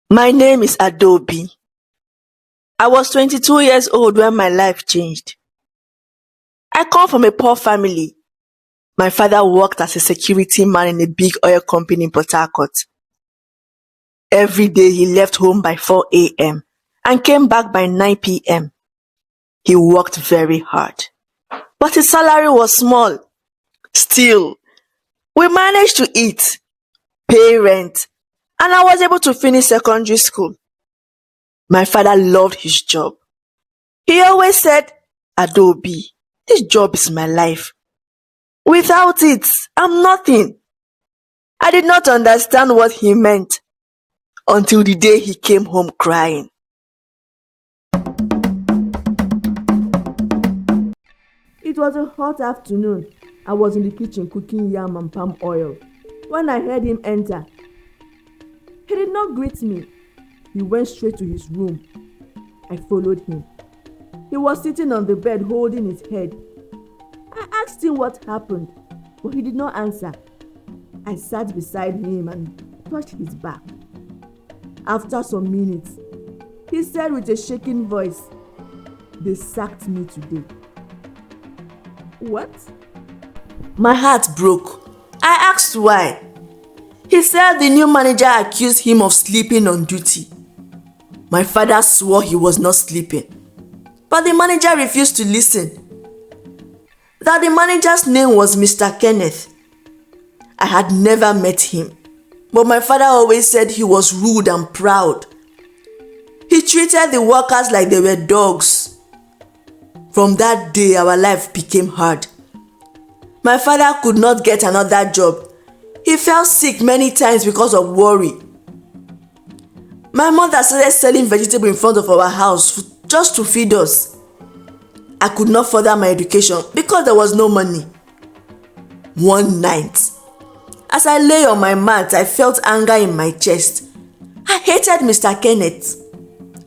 My name is Adaobi. I was 22 years old when my life changed. I come from a poor family. My father worked as a security man in a big oil company in Port Harcourt. Every day he left home by 4 a.m. and came back by 9 p.m. He worked very hard, but his salary was small. Still, we managed to eat, pay rent, and I was able to finish secondary school. My father loved his job. He always said, "Adaobi, this job is my life. Without it, I'm nothing." I did not understand what he meant until the day he came home crying. It was a hot afternoon. I was in the kitchen cooking yam and palm oil when I heard him enter. He did not greet me. He went straight to his room. I followed him. He was sitting on the bed holding his head. I asked him what happened, but he did not answer. I sat beside him and touched his back. After some minutes, he said with a shaking voice, "They sacked me today." What? My heart broke. I asked why. He said the new manager accused him of sleeping on duty. My father swore he was not sleeping, but the manager refused to listen. That the manager's name was Mr. Kenneth. I had never met him, but my father always said he was rude and proud. He treated the workers like they were dogs. From that day, our life became hard. My father could not get another job. He fell sick many times because of worry. My mother started selling vegetables in front of our house just to feed us. I could not further my education because there was no money. One night, as I lay on my mat, I felt anger in my chest. I hated Mr. Kenneth.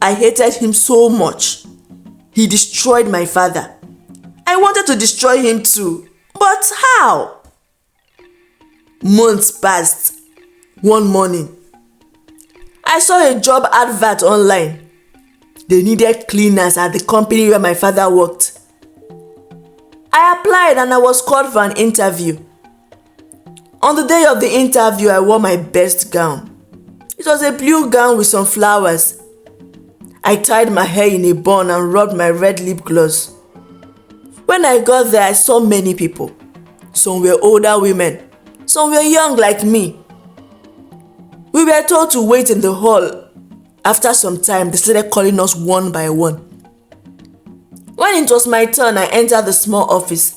I hated him so much. He destroyed my father. I wanted to destroy him too, but how? Months passed. One morning, I saw a job advert online. They needed cleaners at the company where my father worked. I applied and I was called for an interview. On the day of the interview, I wore my best gown. It was a blue gown with some flowers. I tied my hair in a bun and rubbed my red lip gloss. When I got there, I saw many people. Some were older women. Some were young like me. We were told to wait in the hall. After some time, they started calling us one by one. When it was my turn, I entered the small office.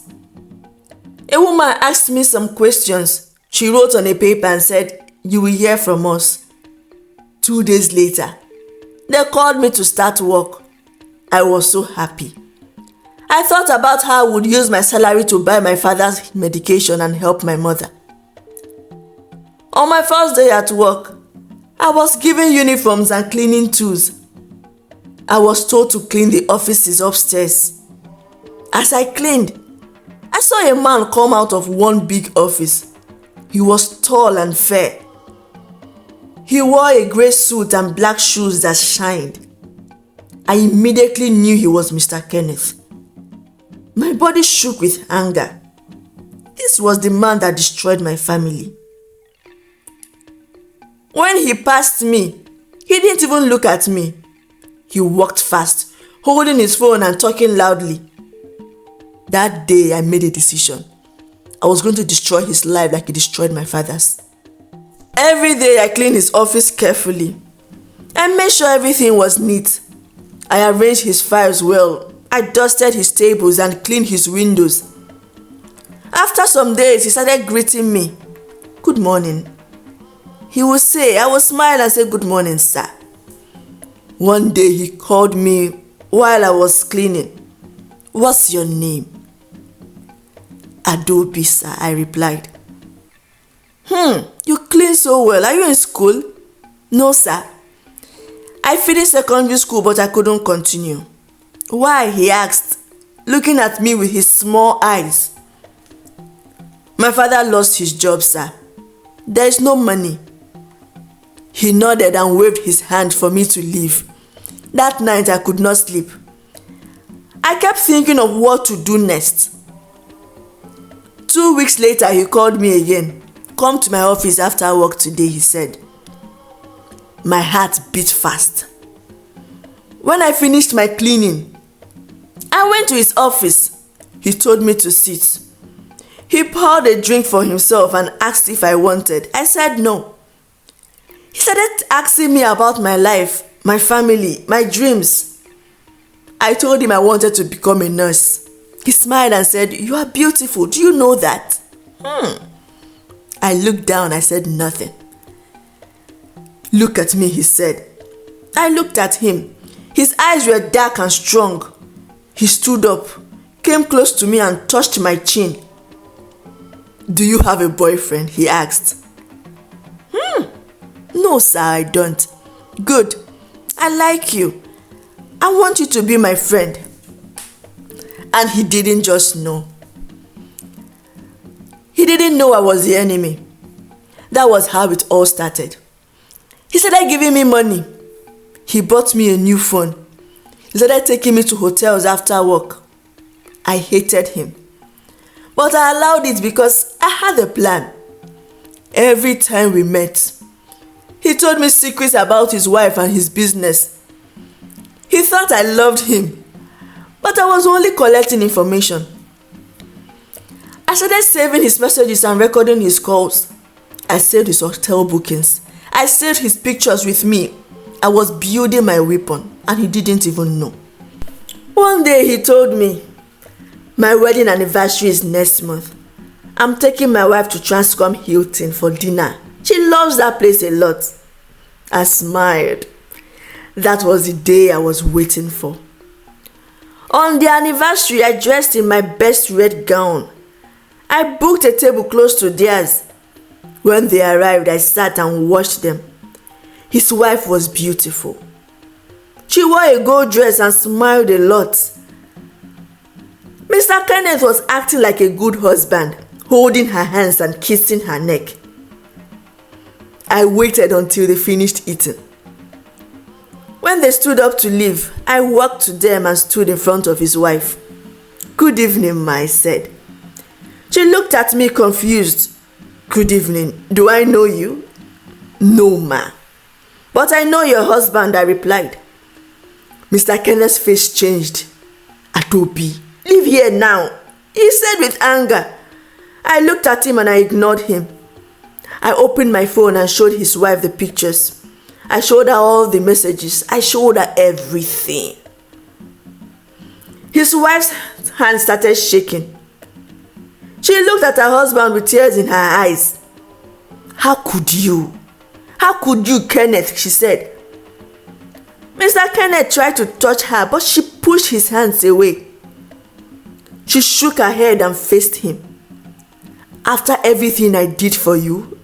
A woman asked me some questions. She wrote on a paper and said, "You will hear from us." 2 days later, they called me to start work. I was so happy. I thought about how I would use my salary to buy my father's medication and help my mother. On my first day at work, I was given uniforms and cleaning tools. I was told to clean the offices upstairs. As I cleaned, I saw a man come out of one big office. He was tall and fair. He wore a grey suit and black shoes that shined. I immediately knew he was Mr. Kenneth. My body shook with anger. This was the man that destroyed my family. When he passed me, he didn't even look at me. He walked fast, holding his phone and talking loudly. That day, I made a decision. I was going to destroy his life like he destroyed my father's. Every day, I cleaned his office carefully. I made sure everything was neat. I arranged his files well. I dusted his tables and cleaned his windows. After some days, he started greeting me. "Good morning." He would say, I would smile and say, "Good morning, sir." One day he called me while I was cleaning. "What's your name?" "Adaobi, sir," I replied. You clean so well. Are you in school?" "No, sir. I finished secondary school, but I couldn't continue." "Why?" he asked, looking at me with his small eyes. "My father lost his job, sir. There is no money." He nodded and waved his hand for me to leave. That night I could not sleep. I kept thinking of what to do next. 2 weeks later, he called me again. "Come to my office after work today," he said. My heart beat fast. When I finished my cleaning, I went to his office. He told me to sit. He poured a drink for himself and asked if I wanted. I said no. He started asking me about my life, my family, my dreams. I told him I wanted to become a nurse. He smiled and said, "You are beautiful. Do you know that?" I looked down. I said nothing. "Look at me," he said. I looked at him. His eyes were dark and strong. He stood up, came close to me and touched my chin. "Do you have a boyfriend?" he asked. "No, sir, I don't." "Good. I like you. I want you to be my friend." And he didn't just know. He didn't know I was the enemy. That was how it all started. He started giving me money. He bought me a new phone. He started taking me to hotels after work. I hated him. But I allowed it because I had a plan. Every time we met, he told me secrets about his wife and his business. He thought I loved him, but I was only collecting information. I started saving his messages and recording his calls. I saved his hotel bookings. I saved his pictures with me. I was building my weapon and he didn't even know. One day he told me, "My wedding anniversary is next month. I'm taking my wife to Transcom Hilton for dinner. She loves that place a lot." I smiled. That was the day I was waiting for. On the anniversary, I dressed in my best red gown. I booked a table close to theirs. When they arrived, I sat and watched them. His wife was beautiful. She wore a gold dress and smiled a lot. Mr. Kenneth was acting like a good husband, holding her hands and kissing her neck. I waited until they finished eating. When they stood up to leave, I walked to them and stood in front of his wife. "Good evening, ma," I said. She looked at me confused. "Good evening. Do I know you?" "No, ma." "But I know your husband," I replied. Mr. Kenneth's face changed. "Adaobi, leave here now," he said with anger. I looked at him and I ignored him. I opened my phone and showed his wife the pictures. I showed her all the messages. I showed her everything. His wife's hand started shaking. She looked at her husband with tears in her eyes. "How could you? How could you, Kenneth?" she said. Mr. Kenneth tried to touch her, but she pushed his hands away. She shook her head and faced him. "After everything I did for you,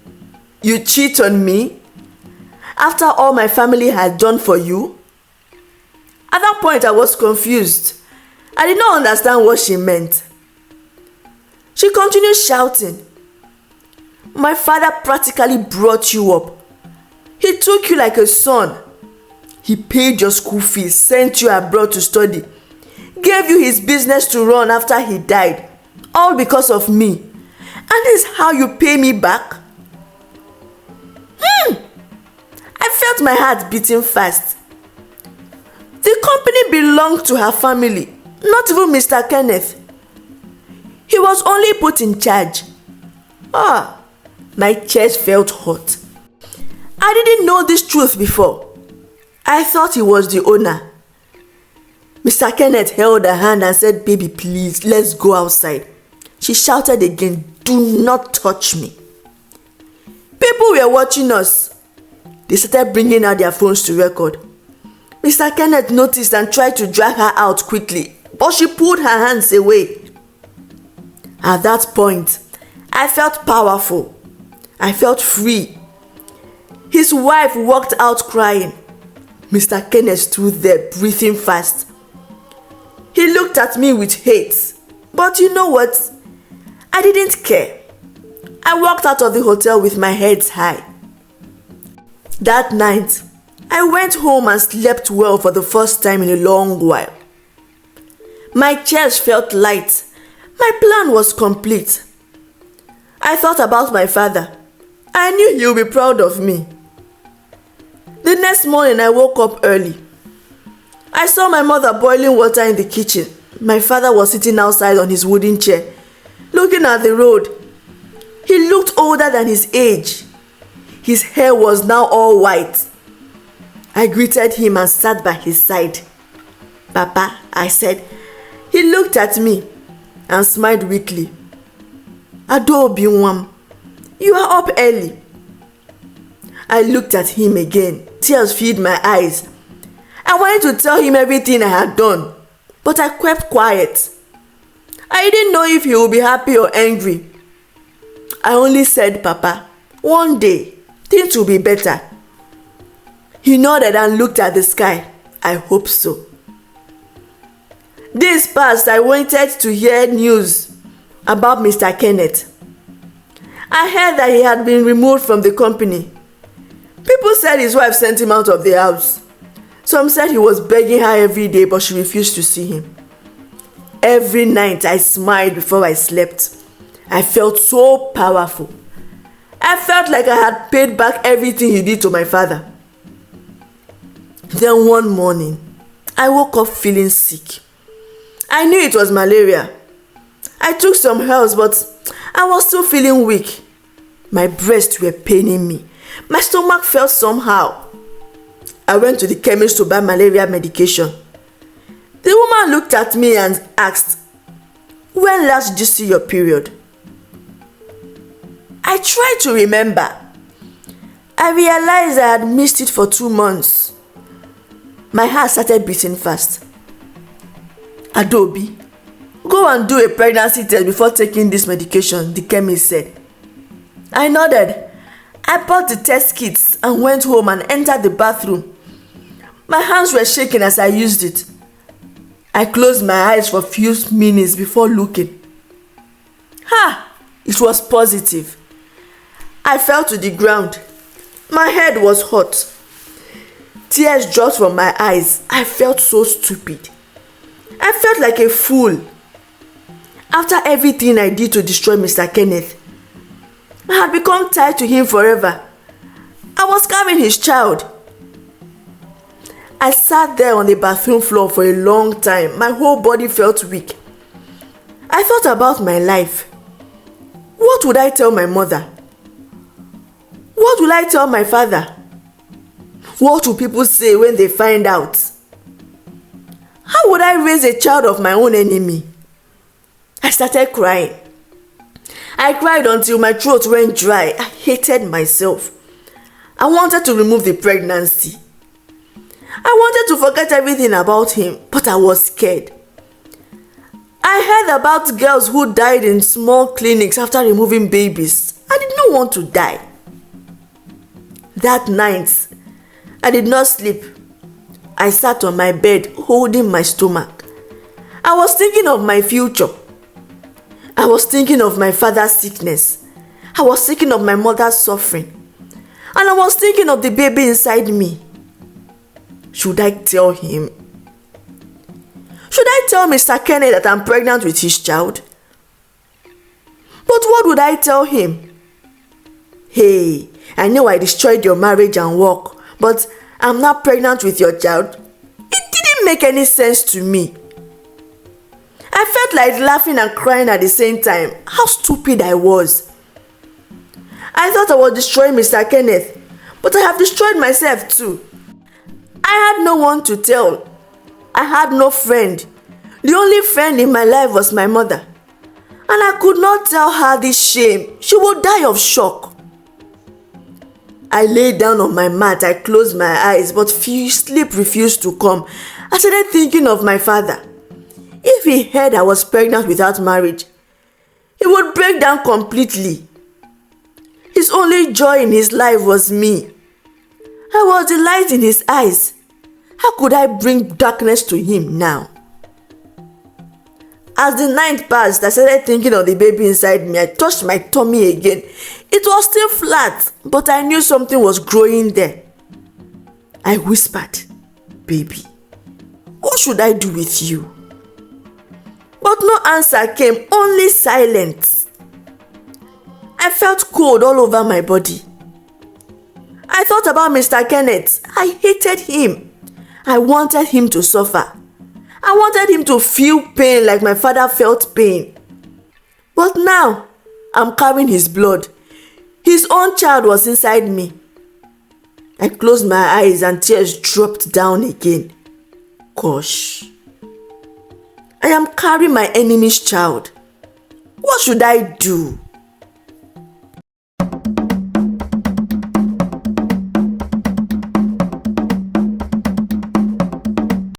you cheat on me? After all my family had done for you?" At that point, I was confused. I did not understand what she meant. She continued shouting, "My father practically brought you up. He took you like a son. He paid your school fees, sent you abroad to study, gave you his business to run after he died, all because of me. And this is how you pay me back?" I felt my heart beating fast. The company belonged to her family, not even Mr. Kenneth. He was only put in charge. My chest felt hot. I didn't know this truth before. I thought he was the owner. Mr. Kenneth held her hand and said, "Baby, please, let's go outside." She shouted again, "Do not touch me." People were watching us. They started bringing out their phones to record. Mr. Kenneth noticed and tried to drag her out quickly, but she pulled her hands away. At that point, I felt powerful. I felt free. His wife walked out crying. Mr. Kenneth stood there breathing fast. He looked at me with hate. But you know what? I didn't care. I walked out of the hotel with my head high. That night, I went home and slept well for the first time in a long while. My chest felt light. My plan was complete. I thought about my father. I knew he would be proud of me. The next morning, I woke up early. I saw my mother boiling water in the kitchen. My father was sitting outside on his wooden chair, looking at the road. He looked older than his age. His hair was now all white. I greeted him and sat by his side. "Papa," I said. He looked at me and smiled weakly. "Adaobi nwam, you are up early." I looked at him again. Tears filled my eyes. I wanted to tell him everything I had done, but I kept quiet. I didn't know if he would be happy or angry. I only said, "Papa, one day things will be better." He nodded and looked at the sky. I hope so. Days passed. I wanted to hear news about Mr. Kenneth. I heard that he had been removed from the company. People said his wife sent him out of the house. Some said he was begging her every day, but she refused to see him. Every night I smiled before I slept. I felt so powerful. I felt like I had paid back everything he did to my father. Then one morning, I woke up feeling sick. I knew it was malaria. I took some herbs, but I was still feeling weak. My breasts were paining me. My stomach felt somehow. I went to the chemist to buy malaria medication. The woman looked at me and asked, "When last did you see your period?" I tried to remember. I realized I had missed it for 2 months. My heart started beating fast. "Adaobi, go and do a pregnancy test before taking this medication," the chemist said. I nodded. I bought the test kits and went home and entered the bathroom. My hands were shaking as I used it. I closed my eyes for a few minutes before looking. It was positive. I fell to the ground. My head was hot. Tears dropped from my eyes. I felt so stupid. I felt like a fool. After everything I did to destroy Mr. Kenneth, I had become tied to him forever. I was carrying his child. I sat there on the bathroom floor for a long time. My whole body felt weak. I thought about my life. What would I tell my mother? What will I tell my father? What will people say when they find out? How would I raise a child of my own enemy? I started crying. I cried until my throat went dry. I hated myself. I wanted to remove the pregnancy. I wanted to forget everything about him, but I was scared. I heard about girls who died in small clinics after removing babies. I did not want to die. That night, I did not sleep. I sat on my bed holding my stomach. I was thinking of my future. I was thinking of my father's sickness. I was thinking of my mother's suffering. And I was thinking of the baby inside me. Should I tell him? Should I tell Mr. Kenneth that I'm pregnant with his child? But what would I tell him? "Hey, I know I destroyed your marriage and work, but I'm not pregnant with your child." It didn't make any sense to me. I felt like laughing and crying at the same time. How stupid I was. I thought I was destroying Mr. Kenneth, but I have destroyed myself too. I had no one to tell. I had no friend. The only friend in my life was my mother. And I could not tell her this shame. She would die of shock. I lay down on my mat. I closed my eyes, but sleep refused to come. I started thinking of my father. If he heard I was pregnant without marriage, he would break down completely. His only joy in his life was me. I was the light in his eyes. How could I bring darkness to him now? As the night passed, I started thinking of the baby inside me. I touched my tummy again. It was still flat, but I knew something was growing there. I whispered, "Baby, what should I do with you?" But no answer came, only silence. I felt cold all over my body. I thought about Mr. Kenneth. I hated him. I wanted him to suffer. I wanted him to feel pain like my father felt pain. But now, I'm carrying his blood. His own child was inside me. I closed my eyes and tears dropped down again. Gosh. I am carrying my enemy's child. What should I do?